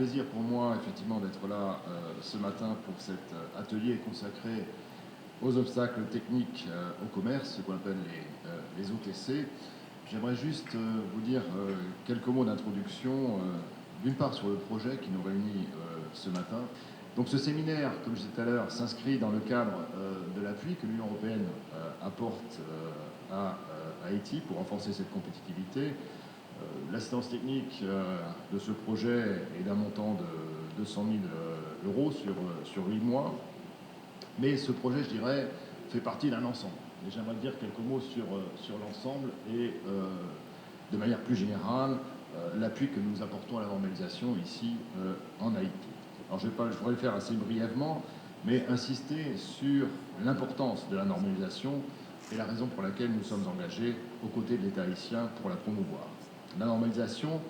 plaisir pour moi, effectivement, d'être là ce matin pour cet atelier consacré aux obstacles techniques au commerce, ce qu'on appelle les OTC. J'aimerais juste vous dire quelques mots d'introduction, d'une part sur le projet qui nous réunit ce matin. Donc ce séminaire, comme je disais tout à l'heure, s'inscrit dans le cadre de l'appui que l'Union européenne apporte à Haïti pour renforcer cette compétitivité. L'assistance technique de ce projet est d'un montant de 200 000 euros sur 8 mois. Mais ce projet, je dirais, fait partie d'un ensemble. Et j'aimerais dire quelques mots sur l'ensemble et, de manière plus générale, l'appui que nous apportons à la normalisation ici en Haïti. Alors je voudrais le faire assez brièvement, mais insister sur l'importance de la normalisation et la raison pour laquelle nous sommes engagés aux côtés de l'État haïtien pour la promouvoir. La normalisation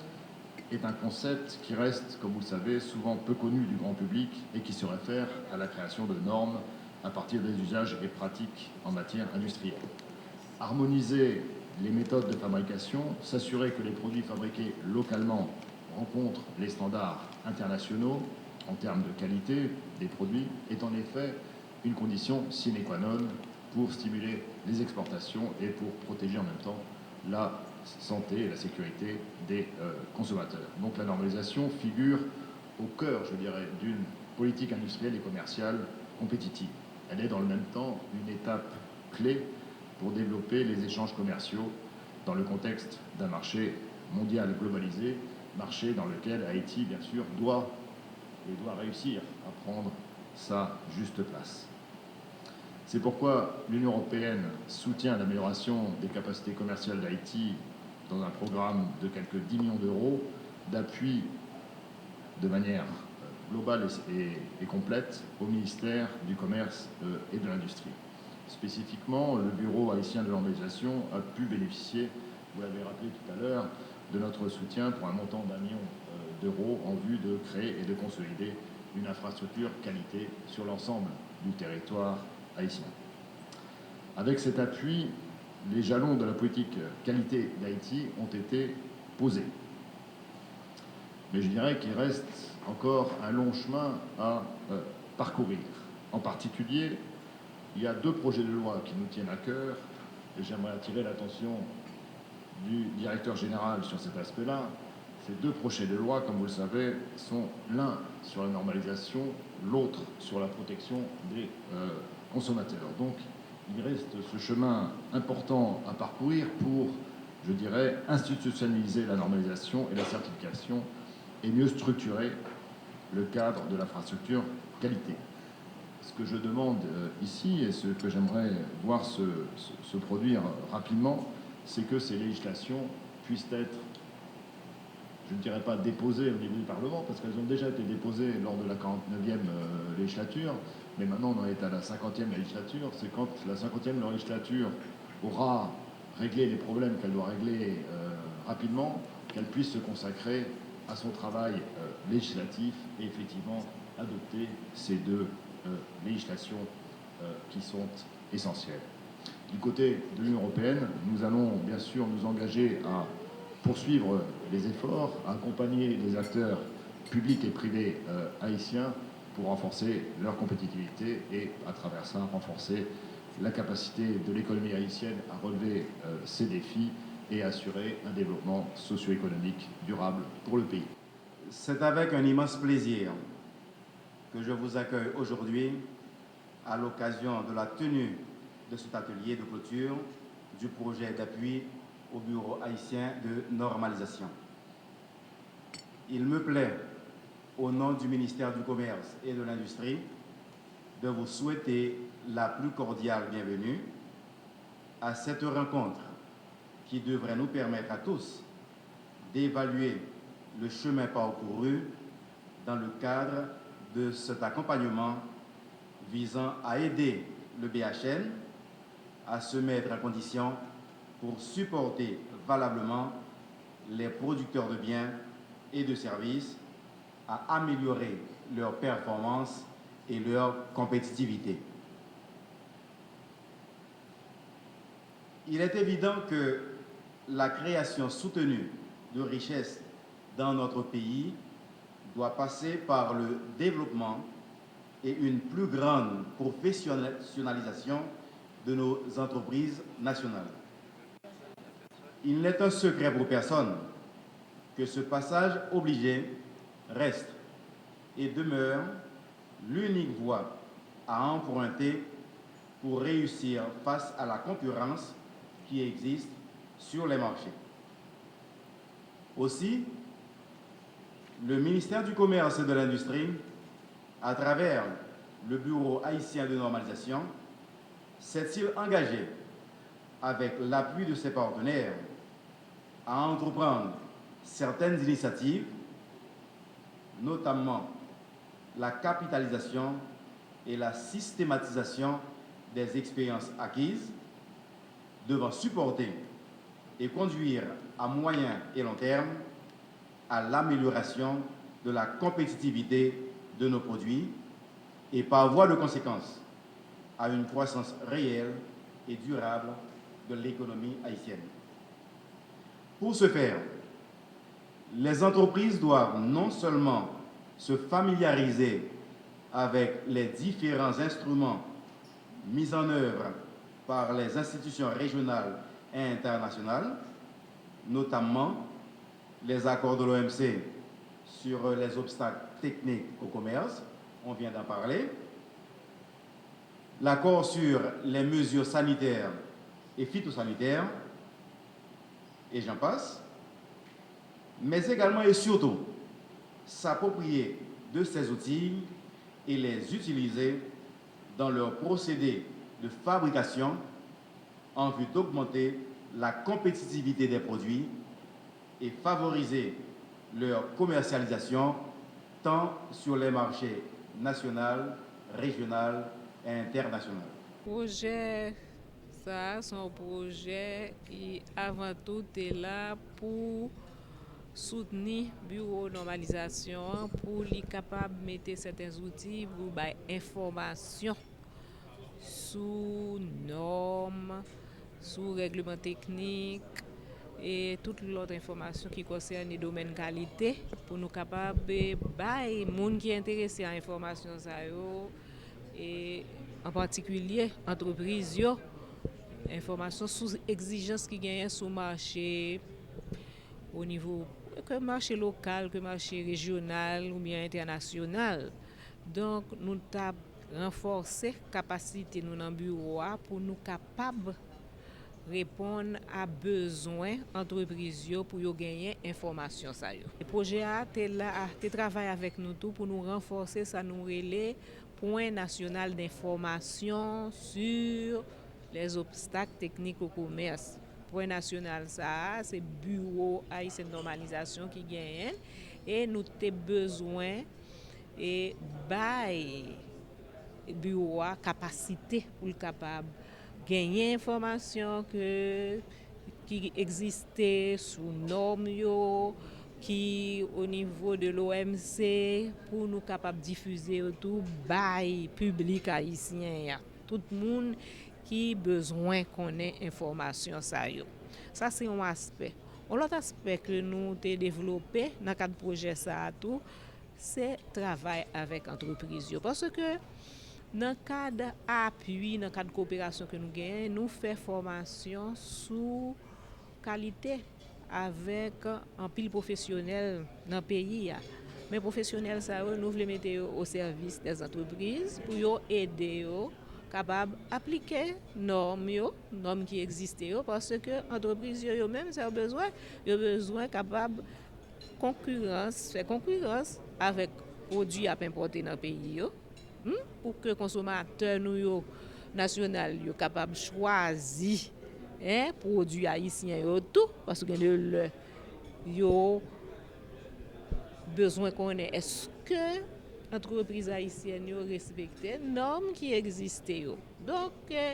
est un concept qui reste, comme vous le savez, souvent peu connu du grand public et qui se réfère à la création de normes à partir des usages et pratiques en matière industrielle. Harmoniser les méthodes de fabrication, s'assurer que les produits fabriqués localement rencontrent les standards internationaux en termes de qualité des produits est en effet une condition sine qua non pour stimuler les exportations et pour protéger en même temps la santé et la sécurité des consommateurs. Donc la normalisation figure au cœur, je dirais, d'une politique industrielle et commerciale compétitive. Elle est dans le même temps une étape clé pour développer les échanges commerciaux dans le contexte d'un marché mondial globalisé, marché dans lequel Haïti, bien sûr, doit réussir à prendre sa juste place. C'est pourquoi l'Union européenne soutient l'amélioration des capacités commerciales d'Haïti dans un programme de quelques 10 millions d'euros d'appui de manière globale et complète au ministère du Commerce et de l'Industrie. Spécifiquement, le Bureau haïtien de normalisation a pu bénéficier, vous l'avez rappelé tout à l'heure, de notre soutien pour un montant d'1 million d'euros en vue de créer et de consolider une infrastructure qualité sur l'ensemble du territoire haïtien. Avec cet appui, les jalons de la politique qualité d'Haïti ont été posés. Mais je dirais qu'il reste encore un long chemin à parcourir. En particulier, il y a 2 projets de loi qui nous tiennent à cœur, et j'aimerais attirer l'attention du directeur général sur cet aspect-là. Ces 2 projets de loi, comme vous le savez, sont l'un sur la normalisation, l'autre sur la protection des consommateurs. Donc, il reste ce chemin important à parcourir pour, je dirais, institutionnaliser la normalisation et la certification et mieux structurer le cadre de l'infrastructure qualité. Ce que je demande ici et ce que j'aimerais voir se produire rapidement, c'est que ces législations puissent être, je ne dirais pas déposées au niveau du Parlement, parce qu'elles ont déjà été déposées lors de la 49e législature, mais maintenant on en est à la 50e législature. C'est quand la 50e législature aura réglé les problèmes qu'elle doit régler rapidement, qu'elle puisse se consacrer à son travail législatif et effectivement adopter ces 2 législations qui sont essentielles. Du côté de l'Union européenne, nous allons bien sûr nous engager à poursuivre les efforts, à accompagner les acteurs publics et privés haïtiens pour renforcer leur compétitivité et, à travers ça, renforcer la capacité de l'économie haïtienne à relever ces défis et assurer un développement socio-économique durable pour le pays. C'est avec un immense plaisir que je vous accueille aujourd'hui à l'occasion de la tenue de cet atelier de clôture du projet d'appui au Bureau haïtien de normalisation. Il me plaît, au nom du ministère du Commerce et de l'Industrie, de vous souhaiter la plus cordiale bienvenue à cette rencontre qui devrait nous permettre à tous d'évaluer le chemin parcouru dans le cadre de cet accompagnement visant à aider le BHN à se mettre en condition pour supporter valablement les producteurs de biens et de services à améliorer leur performance et leur compétitivité. Il est évident que la création soutenue de richesses dans notre pays doit passer par le développement et une plus grande professionnalisation de nos entreprises nationales. Il n'est un secret pour personne que ce passage obligé reste et demeure l'unique voie à emprunter pour réussir face à la concurrence qui existe sur les marchés. Aussi, le ministère du Commerce et de l'Industrie, à travers le Bureau haïtien de normalisation, s'est-il engagé, avec l'appui de ses partenaires, à entreprendre certaines initiatives, notamment la capitalisation et la systématisation des expériences acquises, devant supporter et conduire à moyen et long terme à l'amélioration de la compétitivité de nos produits et par voie de conséquence à une croissance réelle et durable de l'économie haïtienne. Pour ce faire, les entreprises doivent non seulement se familiariser avec les différents instruments mis en œuvre par les institutions régionales et internationales, notamment les accords de l'OMC sur les obstacles techniques au commerce, on vient d'en parler, l'accord sur les mesures sanitaires et phytosanitaires, et j'en passe, mais également et surtout s'approprier de ces outils et les utiliser dans leur procédé de fabrication en vue d'augmenter la compétitivité des produits et favoriser leur commercialisation tant sur les marchés national, régional et international. Projet, ça, son projet qui avant tout est là pour soutenir le bureau de normalisation, pour lui capable de mettre certains outils pour information sous normes, sous règlements techniques et toute l'autre information qui concerne les domaines qualité pour nous capables de les gens qui sont intéressés à l'information et en particulier entreprises information sous exigence qui gagnent sur le marché au niveau que marché local, que marché régional ou bien international. Donc nous avons renforcé la capacité de nos bureaux pour nous capables répondre à besoins entreprises pour gagner information ça yo. Le projet a travaille avec nous tout pour nous renforcer ça nous relais point national d'information sur les obstacles techniques au commerce. Point national ça c'est bureau haïtien de normalisation qui gagne et nous avons besoin et bureau a capacité pour le capable gagner information qui existait sous normes qui au niveau de l'OMC pour nous capable diffuser tout bail public haïtien tout le monde qui besoin connaît information ça yo. Ça c'est un aspect. L'autre aspect que nous avons développé dans le cadre projet ça tout c'est travail avec entreprise parce que dans le cadre appui, dans le cadre de coopération que nous gagnons, nous faisons formation sous qualité avec un pile professionnel dans le pays. Mais professionnels, nous voulons mettre au service des entreprises pour aider capables d'appliquer normes qui existent parce que l'entreprise eux-mêmes ont besoin capable faire concurrence avec les produits importés dans le pays. Pour que les consommateurs nationaux soient capables de choisir produits haïtiens tout parce que ont besoin qu'on ait est-ce que l'entreprise haïtienne respecte les normes qui existent. Donc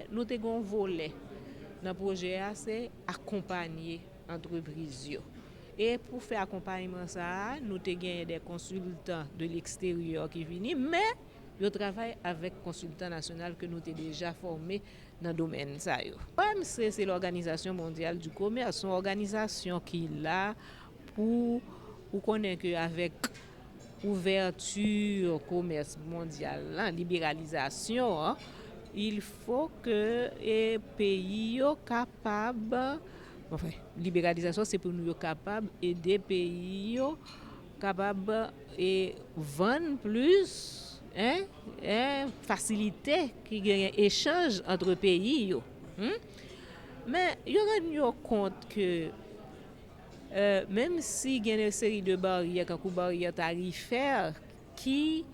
nous avons un volet dans le projet c'est accompagner l'entreprise. Et pour faire accompagnement ça, nous avons des consultants de l'extérieur qui viennent mais je travaille avec les consultants nationaux que nous avons déjà formés dans le domaine. l'OMC, c'est l'Organisation mondiale du commerce, c'est une organisation qui est là pour connaître qu'avec ouverture commerce mondial, hein, libéralisation, hein, il faut que les pays soient capables, enfin, libéralisation c'est pour nous capables aider pays capables et vendre plus, hein, faciliter qu'il y ait échange entre pays yo. Mais il y a compte que même si il y a une série de barrières, comme barrières tarifaires qui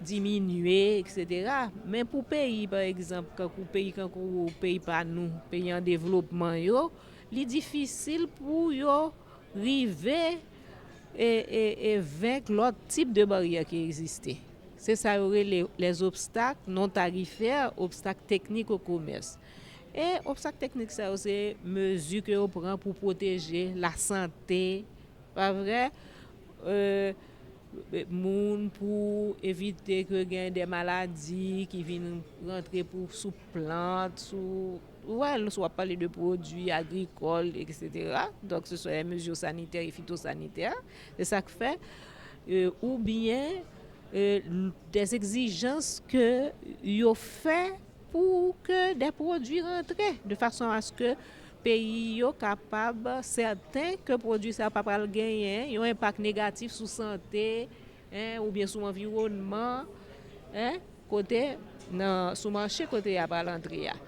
diminuer, etc. Mais pour pays, par exemple, quand pays pas nous, pays en développement, il est difficile pour yo arriver et vaincre l'autre type de barrières qui existent. C'est ça les obstacles non tarifaires, obstacles techniques au commerce. Et obstacle technique, ça c'est mesures que on prend pour protéger la santé, pas vrai? Moun pour éviter que gagne des maladies qui viennent rentrer pour sous plantes, sous soit parler de produits agricoles, etc. Donc ce sont les mesures sanitaires et phytosanitaires. C'est ça que fait ou bien des exigences que yo fait pour que des produits rentrent de façon à ce que pays yo capable certains que produit ça pas pral gagner un impact négatif sur santé, hein, ou bien sur environnement, hein, côté dans sous marché côté à pas l'entrée.